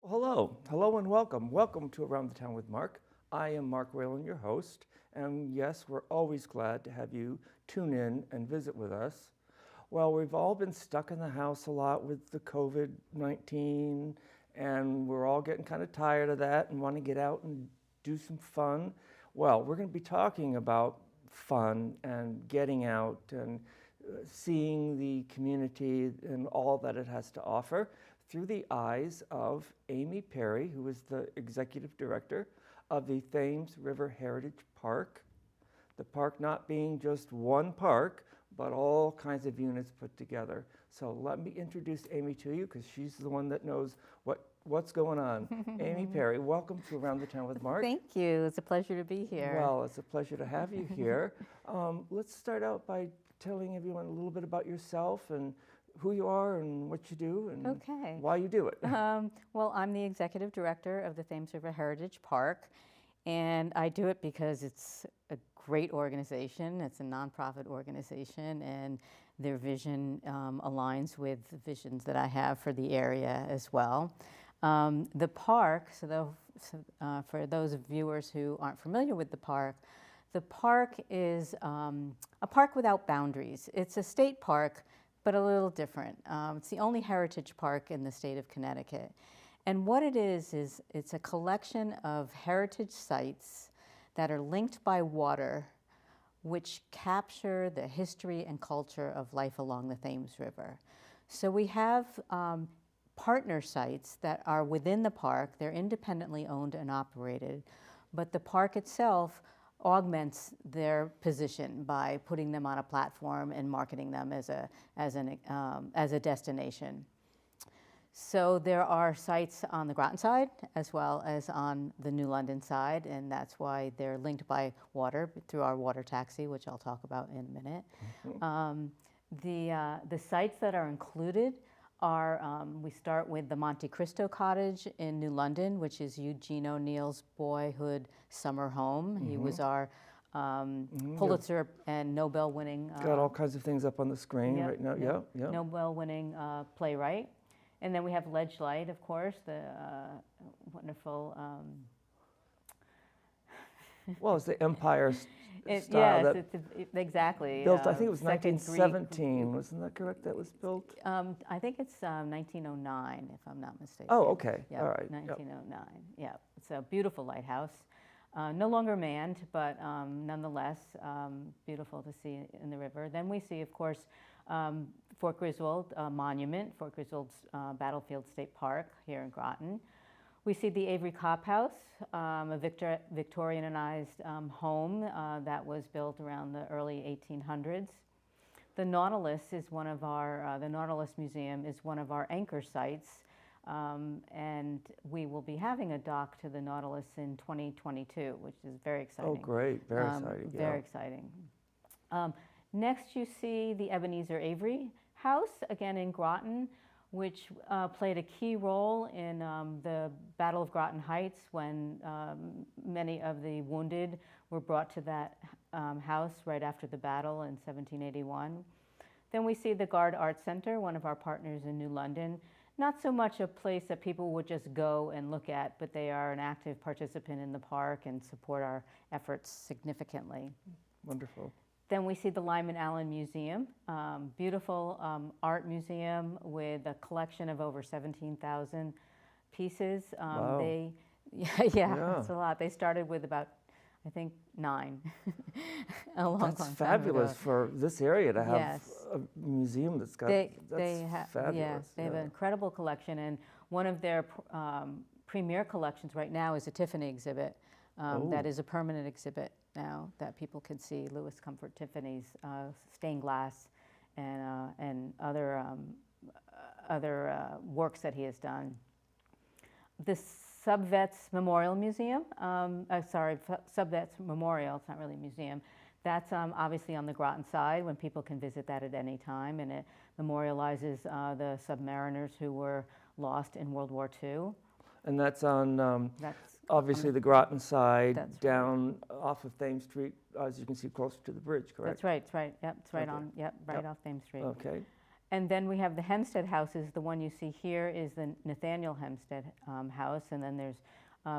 Hello and welcome. Welcome to Around the Town with Mark. I am Mark Whalen, your host, and yes, we're always glad to have you tune in and visit with us. Well, we've all been stuck in the house a lot with the COVID-19, and we're all getting kind of tired of that and want to get out and do some fun. Well, we're going to be talking about fun and getting out and seeing the community and all that it has to offer through the eyes of Amy Perry, who is the executive director of the Thames River Heritage Park. The park not being just one park, but all kinds of units put together. So let me introduce Amy to you because she's the one that knows what's going on. Amy Perry, welcome to Around the Town with Mark. Thank you. It's a pleasure to be here. Well, it's a pleasure to have you here. Let's start out by telling everyone a little bit about yourself and who you are and what you do and why you do it. Well, I'm the executive director of the Thames River Heritage Park, and I do it because it's a great organization. It's a nonprofit organization, and their vision aligns with the visions that I have for the area as well. The park, for those viewers who aren't familiar with the park is a park without boundaries. It's a state park, but a little different. It's the only heritage park in the state of Connecticut. And what it is it's a collection of heritage sites that are linked by water, which capture the history and culture of life along the Thames River. So we have partner sites that are within the park. They're independently owned and operated, but the park itself augments their position by putting them on a platform and marketing them as a destination. So there are sites on the Groton side as well as on the New London side, and that's why they're linked by water through our water taxi, which I'll talk about in a minute. The sites that are included are, we start with the Monte Cristo Cottage in New London, which is Eugene O'Neill's boyhood summer home. He was our Pulitzer and Nobel-winning. Got all kinds of things up on the screen right now. Yeah. Nobel-winning playwright. And then we have Ledge Light, of course, the wonderful. Well, it's the Empire style. Yes, exactly. Built, I think it was 1917, wasn't that correct? That was built? I think it's 1909, if I'm not mistaken. Oh, okay. Yep, All right. 1909. Yeah, it's a beautiful lighthouse. No longer manned, but nonetheless beautiful to see in the river. Then we see, of course, Fort Griswold Monument, Fort Griswold's Battlefield State Park here in Groton. We see the Avery Copp House, a Victorianized home that was built around the early 1800s. The Nautilus is one of our, the Nautilus Museum is one of our anchor sites, and we will be having a dock to the Nautilus in 2022, which is very exciting. Oh, great. Very exciting. Very exciting. Next, you see the Ebenezer Avery House, again in Groton, which played a key role in the Battle of Groton Heights when many of the wounded were brought to that house right after the battle in 1781. Then we see the Guard Art Center, one of our partners in New London. Not so much a place that people would just go and look at, but they are an active participant in the park and support our efforts significantly. Wonderful. Then we see the Lyman Allen Museum, beautiful art museum with a collection of over 17,000 pieces. Wow. It's a lot. They started with about, I think, 9. That's fabulous for this area to have a museum that's got, fabulous. Yes, they have an incredible collection, and one of their premier collections right now is a Tiffany exhibit. That is a permanent exhibit now that people can see Louis Comfort Tiffany's stained glass and other works that he has done. The Subvets Memorial Museum, Subvets Memorial, it's not really a museum, that's obviously on the Groton side when people can visit that at any time, and it memorializes the submariners who were lost in World War II. And that's on obviously the Groton side, down off of Thames Street, as you can see, closer to the bridge, correct? That's right. It's right. Yep, it's right on. Yep, right off Thames Street. Okay. And then we have the Hempstead houses. The one you see here is the Nathaniel Hempstead house, and then there's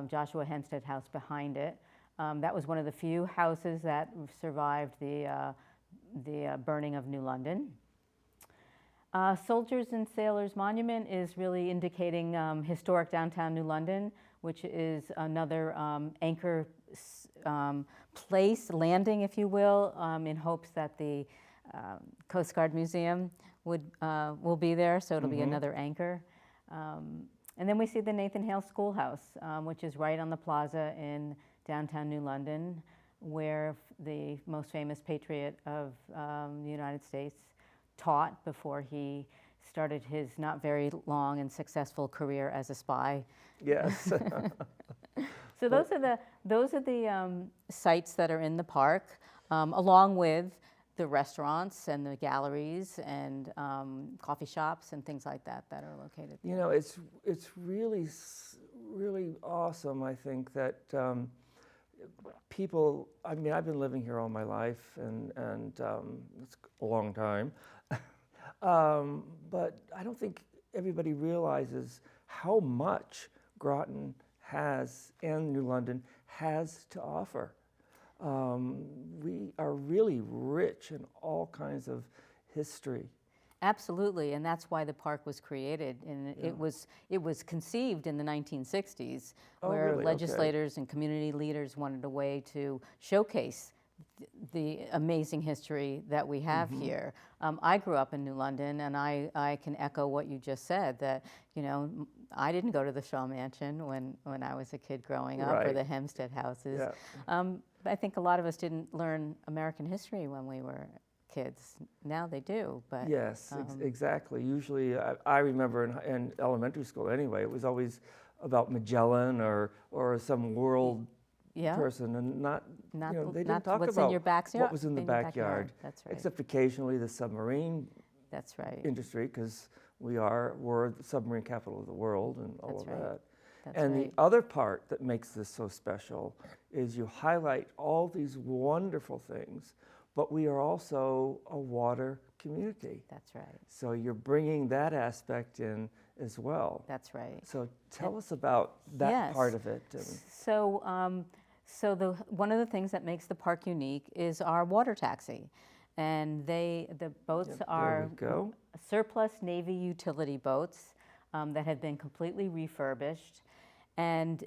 Joshua Hempstead house behind it. That was one of the few houses that survived the burning of New London. Soldiers and Sailors Monument is really indicating historic downtown New London, which is another anchor place, landing, if you will, in hopes that the Coast Guard Museum will be there, so it'll be another anchor. And then we see the Nathan Hale Schoolhouse, which is right on the plaza in downtown New London, where the most famous patriot of the United States taught before he started his not very long and successful career as a spy. Yes. So those are the sites that are in the park, along with the restaurants and the galleries and coffee shops and things like that that are located there. You know, it's really awesome, I think, that people, I mean, I've been living here all my life, and it's a long time, but I don't think everybody realizes how much Groton has and New London has to offer. We are really rich in all kinds of history. Absolutely, and that's why the park was created. And it was conceived in the 1960s, where really? legislators and community leaders wanted a way to showcase the amazing history that we have here. I grew up in New London, and I can echo what you just said, that, you know, I didn't go to the Shaw Mansion when I was a kid growing up, or the Hempstead houses. Yeah. I think a lot of us didn't learn American history when we were kids. Now they do, but... Yes, exactly. Usually, I remember in elementary school anyway, it was always about Magellan or some world person, and not you know, they didn't talk what's about in your backyard, what was in the backyard. That's right. Except occasionally the submarine That's right. industry, because we're the submarine capital of the world and all That's of right. that. That's And right. the other part that makes this so special is you highlight all these wonderful things, but we are also a water community. That's right. So you're bringing that aspect in as well. That's right. So tell us about that part of it. So, one of the things that makes the park unique is our water taxi, and the boats are surplus Navy utility boats that have been completely refurbished, and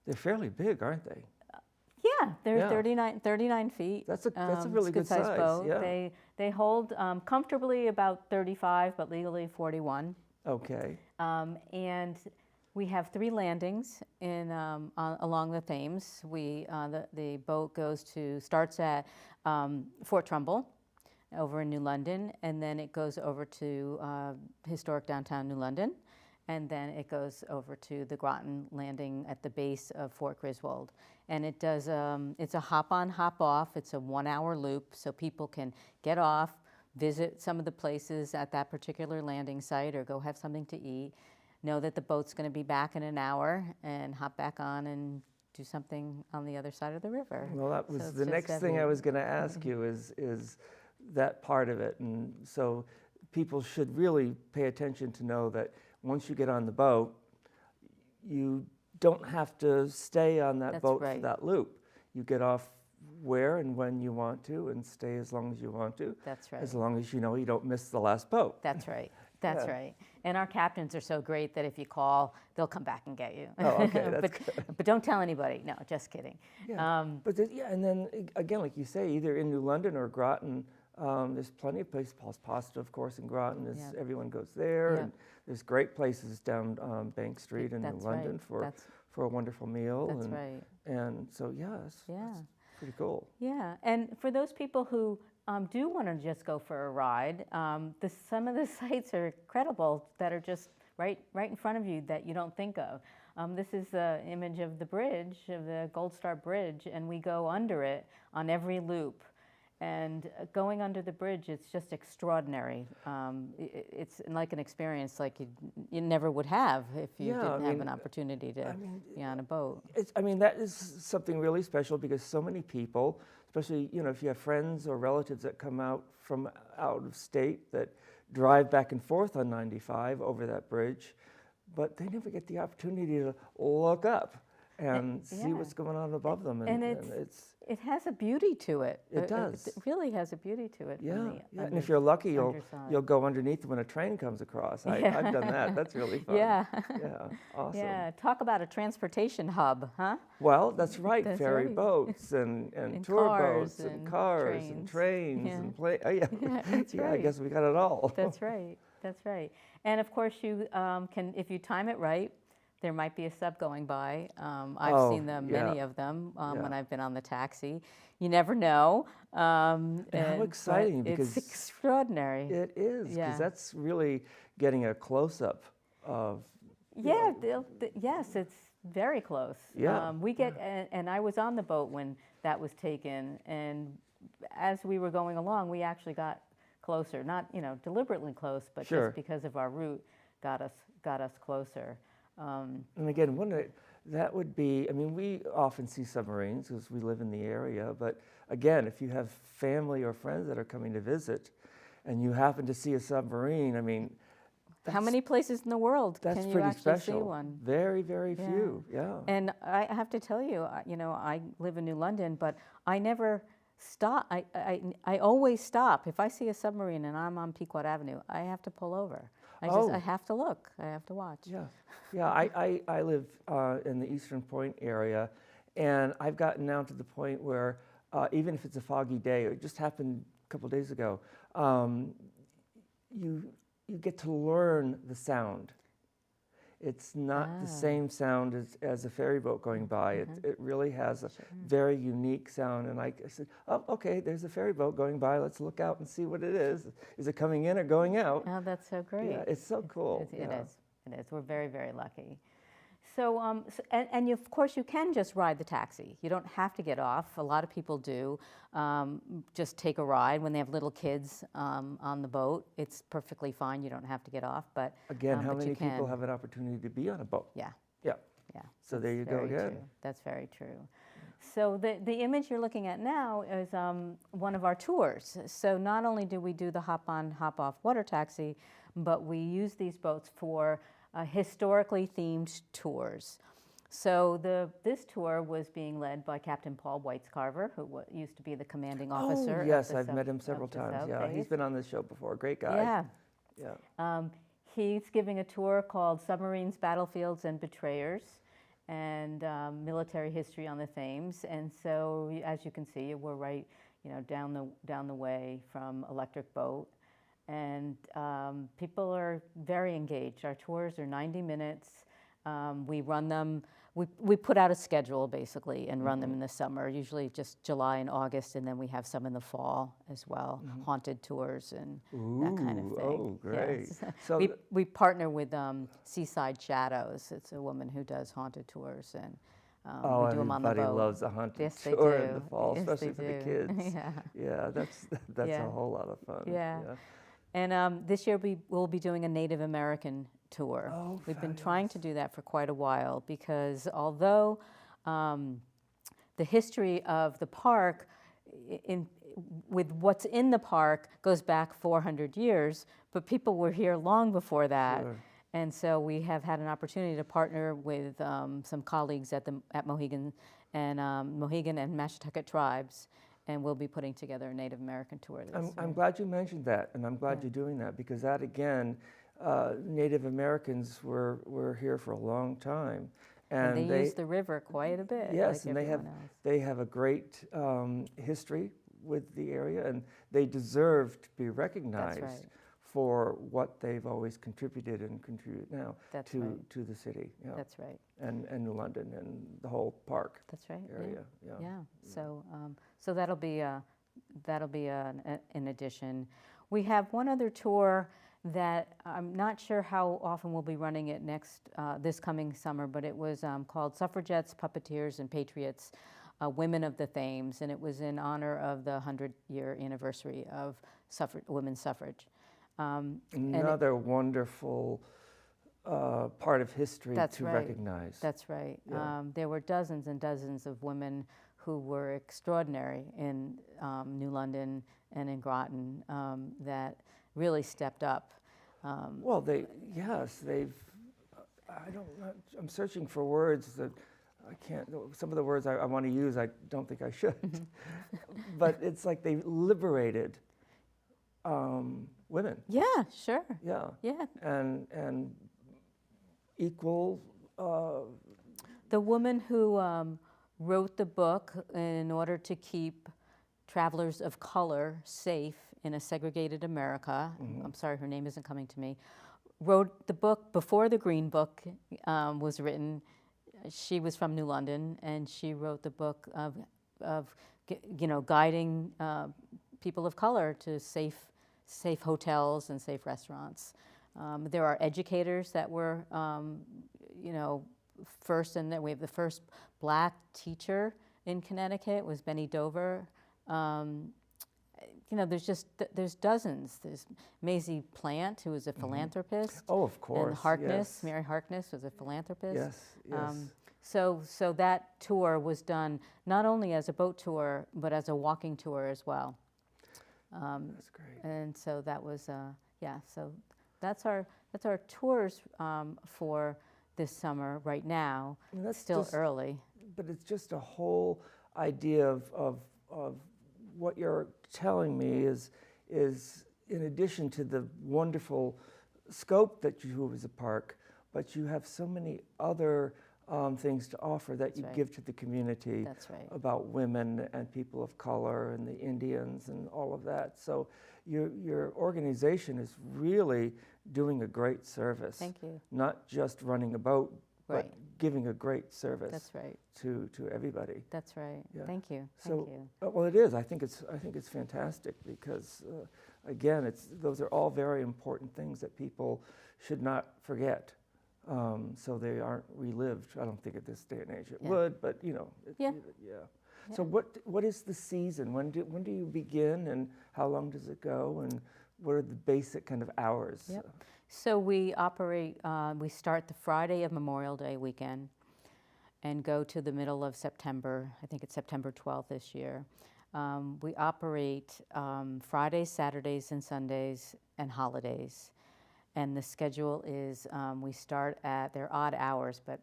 they're fairly big, aren't they? Yeah, they're 39 feet. That's a really good size boat. Yeah. They hold comfortably about 35, but legally 41. Okay. And we have 3 landings along the Thames. The boat starts at Fort Trumbull over in New London, and then it goes over to historic downtown New London, and then it goes over to the Groton landing at the base of Fort Griswold. And it does, it's a hop-on, hop-off. It's a 1-hour loop, so people can get off, visit some of the places at that particular landing site, or go have something to eat, know that the boat's going to be back in an hour, and hop back on and do something on the other side of the river. Well, that was the next thing I was going to ask you is that part of it. And so people should really pay attention to know that once you get on the boat, you don't have to stay on that boat for that loop. You get off where and when you want to, and stay as long as you want to. That's right. As long as you know you don't miss the last boat. That's right. That's right. And our captains are so great that if you call, they'll come back and get you. Oh, okay, that's good. But don't tell anybody. No, just kidding. Yeah. And then again, like you say, either in New London or Groton, there's plenty of places. Paul's Pasta, of course, in Groton, everyone goes there. And there's great places down Bank Street in New London for a wonderful meal. That's right. And so, it's pretty cool. Yeah, and for those people who do want to just go for a ride, some of the sites are incredible that are just right in front of you that you don't think of. This is the image of the bridge, of the Gold Star Bridge, and we go under it on every loop. And going under the bridge, it's just extraordinary. It's like an experience like you never would have if you didn't have an opportunity to be on a boat. That is something really special because so many people, especially if you have friends or relatives that come out from out of state that drive back and forth on 95 over that bridge, but they never get the opportunity to look up and see what's going on above them. And it has a beauty to it. It does. It really has a beauty to it. Yeah, and if you're lucky, you'll go underneath when a train comes across. I've done that. That's really fun. Yeah. Yeah, awesome. Yeah, talk about a transportation hub, huh? Well, that's right. That's Ferry right. boats and tour boats and cars and trains and planes. That's right. I guess we got it all. That's right. That's right. And of course, you can, if you time it right, there might be a sub going by. I've seen many of them when I've been on the taxi. You never know. And how exciting, because it's extraordinary. It is, because that's really getting a close-up of... Yes, it's very close. Yeah. We get, and I was on the boat when that was taken, and as we were going along, we actually got closer. Not, deliberately close, but just because of our route, got us closer. And again, that would be, we often see submarines because we live in the area, but again, if you have family or friends that are coming to visit and you happen to see a submarine, how many places in the world can you actually see one? Very, very few, yeah. And I have to tell you, I live in New London, but I never stop. I always stop. If I see a submarine and I'm on Pequot Avenue, I have to pull over. I have to look. I have to watch. Yeah. I live in the Eastern Point area, and I've gotten now to the point where even if it's a foggy day, it just happened a couple days ago, you get to learn the sound. It's not the same sound as a ferry boat going by. It really has a very unique sound. And I said, oh, okay, there's a ferry boat going by. Let's look out and see what it is. Is it coming in or going out? Oh, that's so great. Yeah, it's so cool. It is. We're very, very lucky. So, of course, you can just ride the taxi. You don't have to get off. A lot of people do just take a ride when they have little kids on the boat. It's perfectly fine. You don't have to get off. But again, how many people have an opportunity to be on a boat? Yeah. So there you go again. True. That's very true. So the image you're looking at now is one of our tours. So not only do we do the hop-on, hop-off water taxi, but we use these boats for historically themed tours. So this tour was being led by Captain Paul Whitescarver, who used to be the commanding officer. Oh, yes, I've met him several times. Yeah, he's been on this show before. Great guy. Yeah. He's giving a tour called Submarines, Battlefields, and Betrayers, and military history on the Thames. And so, as you can see, we're right, down the way from Electric Boat. And people are very engaged. Our tours are 90 minutes. We run them, we put out a schedule basically and run them in the summer, usually just July and August, and then we have some in the fall as well, haunted tours and that kind of thing. Oh, great. Yes. So we partner with Seaside Shadows. It's a woman who does haunted tours, and we do them on the boat. Everybody loves a haunted Yes, tour they in the do. fall, Yes, especially they for the do. kids. Yeah, that's a whole lot of fun. Yeah. And this year we'll be doing a Native American tour. Oh, We've been trying to do that for quite a while because although the history of the park with what's in the park goes back 400 years, but people were here long before that. Sure. And so we have had an opportunity to partner with some colleagues at Mohegan and Mashantucket tribes, and we'll be putting together a Native American tour this year. I'm glad you mentioned that, and I'm glad you're doing that, because that, again, Native Americans were here for a long time. And they use the river quite a bit. Yes, like and they have a great history with the area, and they deserve to be recognized for what they've always contributed and contribute now to the city. Yeah. That's right. And New London and the whole park. That's right. Area. Yeah. So that'll be an addition. We have one other tour that I'm not sure how often we'll be running it this coming summer, but it was called Suffragettes, Puppeteers, and Patriots. Women of the Thames, and it was in honor of the 100-year anniversary of women's suffrage. Another wonderful part of history to recognize. That's right. Yeah. There were dozens and dozens of women who were extraordinary in New London and in Groton that really stepped up. Well, they've, I'm searching for words that I can't, some of the words I want to use, I don't think I should. But it's like they liberated women. Yeah, sure. Yeah. Yeah. And equal. The woman who wrote the book in order to keep travelers of color safe in a segregated America, I'm sorry, her name isn't coming to me, wrote the book before the Green Book was written. She was from New London, and she wrote the book of guiding people of color to safe hotels and safe restaurants. There are educators that were, first, and then we have the first black teacher in Connecticut was Benny Dover. There's dozens. There's Maisie Plant, who was a philanthropist. Oh, of course. And Harkness, yes. Mary Harkness was a philanthropist. Yes. So that tour was done not only as a boat tour, but as a walking tour as well. That's great. And so that was, so that's our tours for this summer right now. I mean, that's still early. But it's just a whole idea of what you're telling me is in addition to the wonderful scope that you have as a park, but you have so many other things to offer that you give to the community. That's right. About women and people of color and the Indians and all of that. So your organization is really doing a great service. Thank you. Not just running a boat, Right. but giving a great service. That's right. To everybody. That's right. Yeah. Thank you. So, Thank you. well, it is. I think it's fantastic because, again, those are all very important things that people should not forget, so they aren't relived. I don't think at this day and age it would, but Yeah. So what is the season? When do you begin, and how long does it go, and what are the basic kind of hours? Yep. So we operate. We start the Friday of Memorial Day weekend, and go to the middle of September. I think it's September 12th this year. We operate Fridays, Saturdays, and Sundays, and holidays. And the schedule is we start at, they're odd hours, but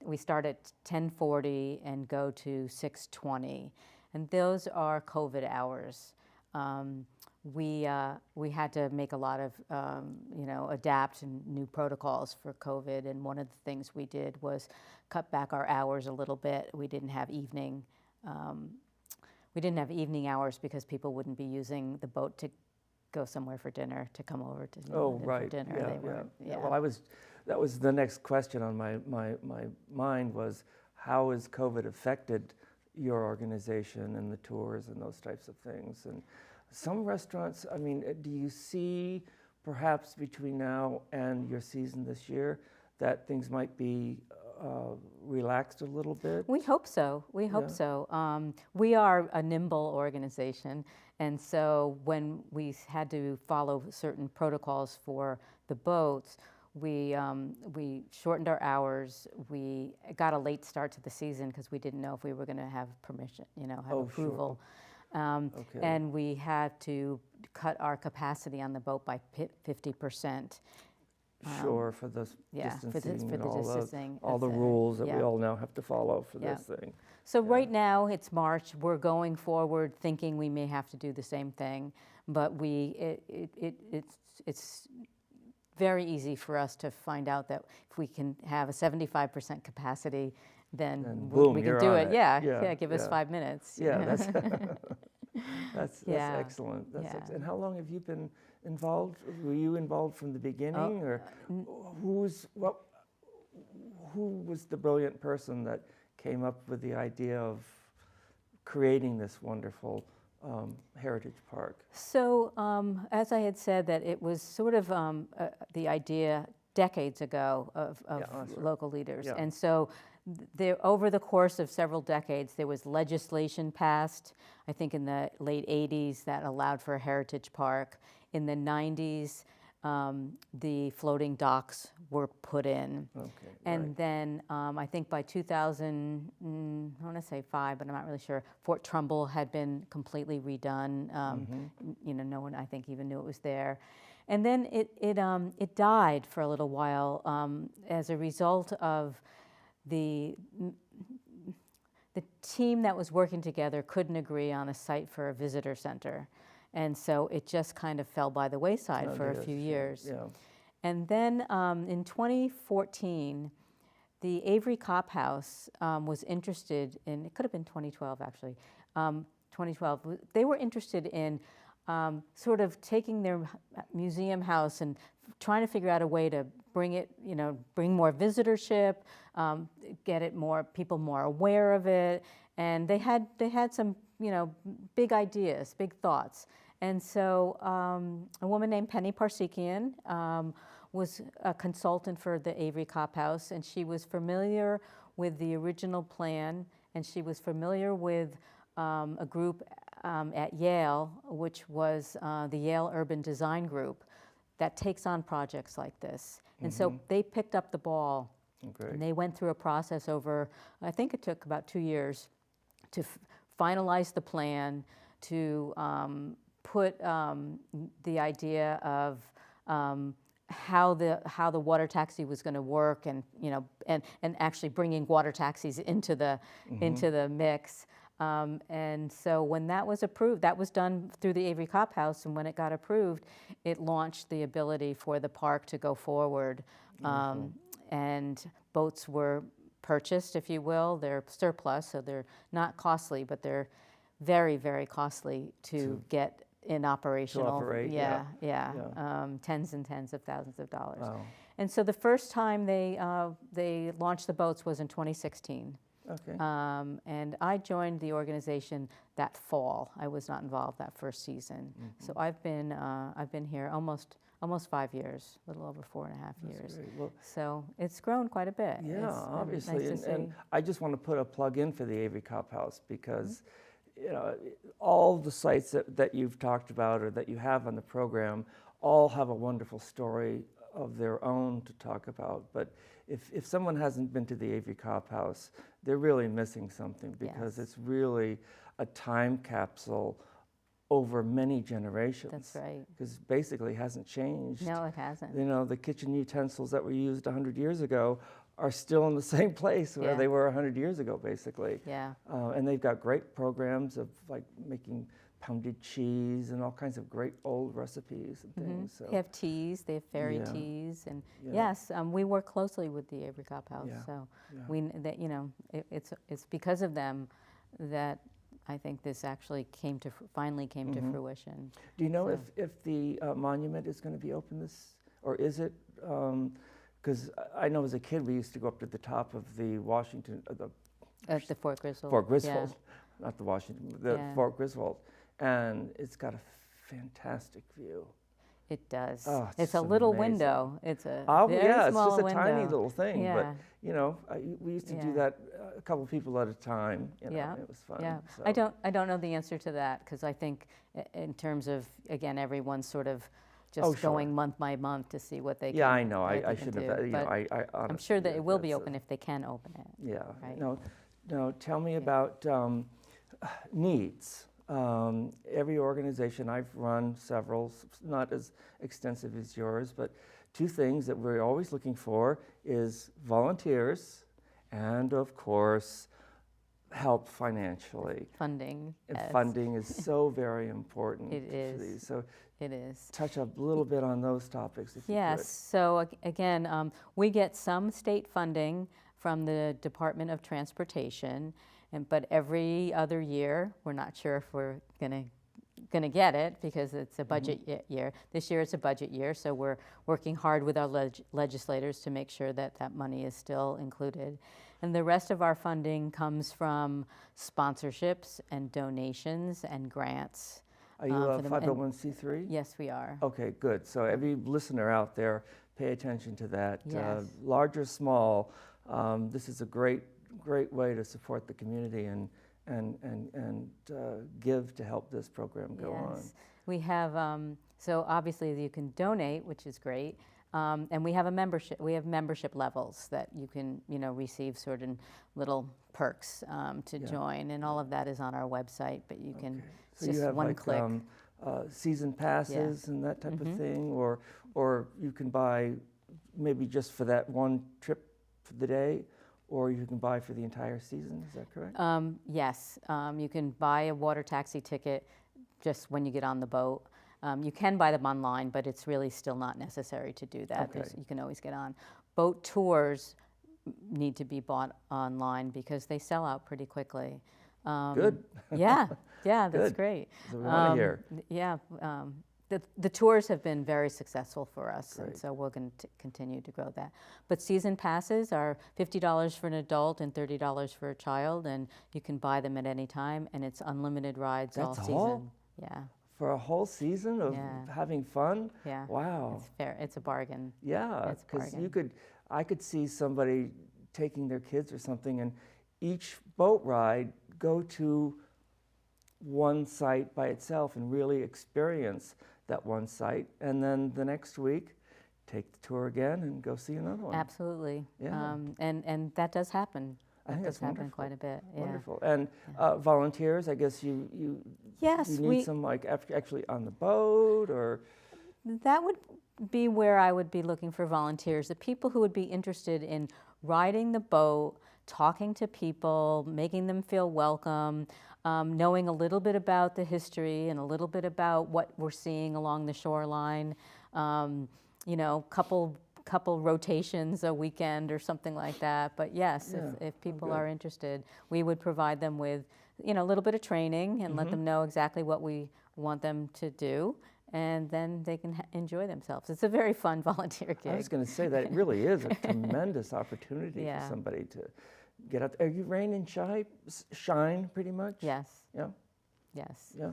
we start at 10:40 and go to 6:20. And those are COVID hours. We had to make a lot of, adapt and new protocols for COVID. And one of the things we did was cut back our hours a little bit. We didn't have evening hours because people wouldn't be using the boat to go somewhere for dinner, to come over to New London for dinner. Yeah. Well, that was the next question on my mind was, how has COVID affected your organization and the tours and those types of things? And some restaurants, I mean, do you see perhaps between now and your season this year that things might be relaxed a little bit? We hope so. We hope so. We are a nimble organization, and so when we had to follow certain protocols for the boats, we shortened our hours. We got a late start to the season because we didn't know if we were going to have permission, have approval. Sure. And we had to cut our capacity on the boat by 50%. Sure, for the distancing and all the rules that we all now have to follow for this thing. So right now it's March. We're going forward thinking we may have to do the same thing, but it's very easy for us to find out that if we can have a 75% capacity, then boom, we can do it. Yeah, give us 5 minutes. Yeah, that's excellent. And how long have you been involved? Were you involved from the beginning, or who was the brilliant person that came up with the idea of creating this wonderful heritage park? So, as I had said, that it was sort of the idea decades ago of local leaders, and so over the course of several decades, there was legislation passed, I think in the late 80s, that allowed for a heritage park. In the 90s, the floating docks were put in. Okay, And right. then I think by 2000, I want to say 5, but I'm not really sure, Fort Trumbull had been completely redone. You know, no one, I think, even knew it was there. And then it died for a little while as a result of the team that was working together couldn't agree on a site for a visitor center. And so it just kind of fell by the wayside for a few years. Yeah. And then in 2014, the Avery Cop House was interested in, it could have been 2012 actually, 2012, they were interested in sort of taking their museum house and trying to figure out a way to bring it, you know, bring more visitorship, get it more, people more aware of it. And they had some, you know, big ideas, big thoughts. And so a woman named Penny Parsekian was a consultant for the Avery Cop House, and she was familiar with the original plan, and she was familiar with a group at Yale, which was the Yale Urban Design Group, that takes on projects like this. And so they picked up the ball, and they went through a process over, I think it took about 2 years, to finalize the plan, to put the idea of how the water taxi was going to work, and you know, and actually bringing water taxis into the mix. And so when that was approved, that was done through the Avery Cop House, and when it got approved, it launched the ability for the park to go forward. And boats were purchased, if you will. They're surplus, so they're not costly, but they're very, very costly to get in operational. To operate, tens and tens of thousands of dollars. Wow. And so the first time they launched the boats was in 2016. Okay. And I joined the organization that fall. I was not involved that first season. So I've been here almost 5 years, a little over 4.5 years. Great. Well, so it's grown quite a bit. yeah, It's obviously. nice to And see. I just want to put a plug in for the Avery Cop House because you know, all the sites that you've talked about or that you have on the program all have a wonderful story of their own to talk about. But if someone hasn't been to the Avery Cop House, they're really missing something because it's really a time capsule over many generations. That's right. Because basically it hasn't changed. No, it hasn't. You know, the kitchen utensils that were used 100 years ago are still in the same place where they were 100 years ago, basically. Yeah. And they've got great programs of like making pounded cheese and all kinds of great old recipes and things. So. They have teas, they have fairy teas, and yes, we work closely with the Avery Cop House. So you know, it's because of them that I think this actually finally came to fruition. Do you know if the monument is going to be open or is it? Because I know as a kid we used to go up to the top of the Washington, At the Fort Griswold. Fort Griswold, not the Washington, the Fort Griswold, and it's got a fantastic view. It does. Oh, it's a little amazing. window. It's a very it's small just a window. tiny little thing, Yeah. but you know, we used to do that a couple people at a time. You know, it was fun. Yeah, so. I don't know the answer to that because I think in terms of again everyone's sort of just going month by month to see what they can. Yeah, I know. I can shouldn't do. have. You know, But I honestly, I'm sure that it will be open if they can open it. Yeah. Right? No. Tell me about needs. Every organization I've run, several, not as extensive as yours, but two things that we're always looking for is volunteers, and of course, help financially. Funding. And funding is so very important. It is. These. So it is. touch a little bit on those topics if you Yes. could. So again, we get some state funding from the Department of Transportation, but every other year, we're not sure if we're going to get it because it's a budget year. This year it's a budget year, so we're working hard with our legislators to make sure that that money is still included. And the rest of our funding comes from sponsorships and donations and grants. Are you a 501c3? Yes, we are. Okay, good. So every listener out there, pay attention to that. Yes. Large or small, this is a great great way to support the community and give to help this program go on. Yes. We have, so obviously you can donate, which is great. And we have a membership. We have membership levels that you can, receive certain little perks to join, and all of that is on our website. But you can So just you have one like click. season passes and that type of thing, or you can buy maybe just for that one trip for the day, or you can buy for the entire season. Is that correct? Yes, you can buy a water taxi ticket just when you get on the boat. You can buy them online, but it's really still not necessary to do that. Okay. You can always get on. Boat tours need to be bought online because they sell out pretty quickly. Good. Yeah, that's Good. great. So we want to hear. Yeah, the tours have been very successful for us, and Great. so we're going to continue to grow that. But season passes are $50 for an adult and $30 for a child, and you can buy them at any time, and it's unlimited rides all That's season. all? Yeah. For a whole season of having fun? Yeah. Wow. It's fair. It's a bargain. Yeah, It's a because bargain. I could see somebody taking their kids or something, and each boat ride go to one site by itself and really experience that one site, and then the next week take the tour again and go see another one. Absolutely. Yeah. And that does happen. I think That does that's happen wonderful. quite a bit. Yeah. Wonderful. And volunteers, I guess you Yes, need some like actually on the boat, or that would be where I would be looking for volunteers, the people who would be interested in riding the boat, talking to people, making them feel welcome, knowing a little bit about the history and a little bit about what we're seeing along the shoreline, couple rotations a weekend or something like that. But yes, if people are interested, we would provide them with, a little bit of training and let them know exactly what we want them to do, and then they can enjoy themselves. It's a very fun volunteer gig. I was going to say that it really is a tremendous opportunity Yeah. for somebody to get out there. Are you rain and shine pretty much? Yes, Yeah. yes. Yeah.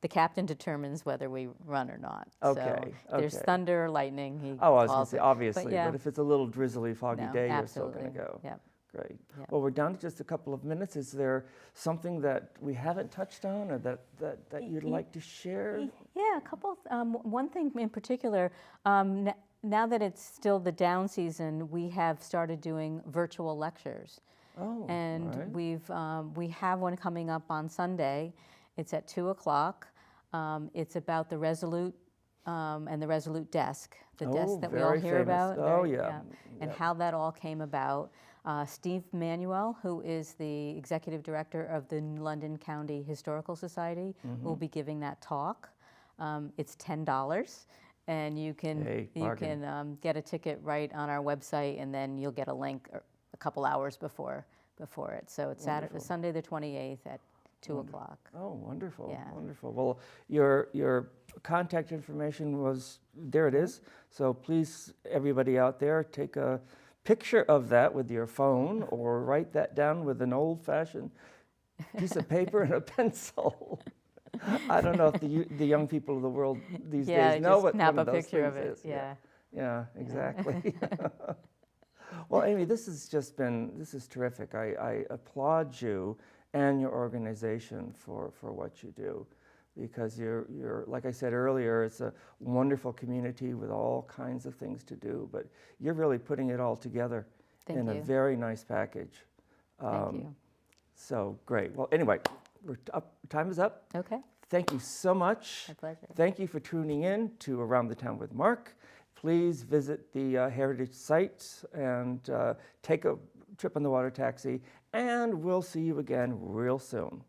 The captain determines whether we run or not. Okay, So there's okay. thunder, lightning. He Oh, I was going calls to say it. obviously, yeah. but if it's a little drizzly, foggy No, day, you're absolutely. still going to go. Yep. Great. Yep. Well, we're down to just a couple of minutes. Is there something that we haven't touched on, or that you'd like to share? Yeah, a couple. One thing in particular. Now that it's still the down season, we have started doing virtual lectures. Oh, And all right. we have one coming up on Sunday. It's at 2:00. It's about the Resolute and the Resolute desk, the desk that we all very hear famous. about. Oh, very- yeah. And Yep. how that all came about. Steve Manuel, who is the executive director of the London County Historical Society, will be giving that talk. It's $10. And you can Hey, you bargain. can get a ticket right on our website, and then you'll get a link a couple hours before it. So it's Wonderful. Sunday the 28th at 2:00. Oh, wonderful, Yeah. wonderful. Well, your contact information was, there it is. So please, everybody out there, take a picture of that with your phone or write that down with an old-fashioned piece of paper and a pencil. I don't know if the young people of the world these days know just what snap one of a those picture of things it. is. Yeah. Yeah, exactly. Well, Amy, this is terrific. I applaud you and your organization for what you do, because you're like I said earlier, it's a wonderful community with all kinds of things to do, but you're really putting it all together Thank in a you. very nice package. Thank you. So great. Well, anyway, we're up. Time is up. Okay. Thank you so much. My pleasure. Thank you for tuning in to Around the Town with Mark. Please visit the heritage sites and take a trip on the water taxi, and we'll see you again real soon.